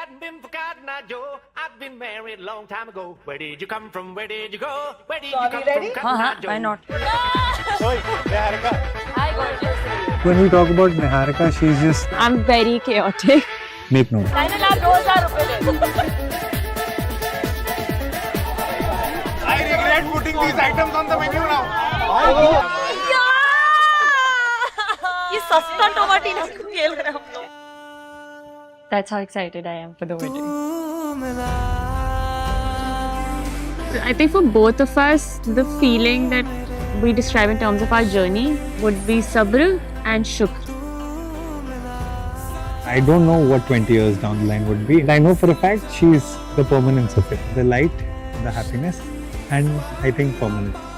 hadn't been for Cotton Eye Joe, I'd been married a long time ago. Where did you come from? Where did you go? Where did So you are come we ready? from, Cotton Eye Joe? Why not? Hi, gorgeous. When we talk about Niharika, she's just I'm very chaotic. make note. Final आप 2000 रुपए ले. I regret putting these items on the menu now. ये सस्ता टमाटी नहीं खेल रहे हम लोग. That's how excited I am for the wedding. I think for both of us, the feeling that we describe in terms of our journey would be sabr and shukr. I don't know what 20 years down the line would be. I know for a fact she's the permanence of it. The light, the happiness, and I think permanence.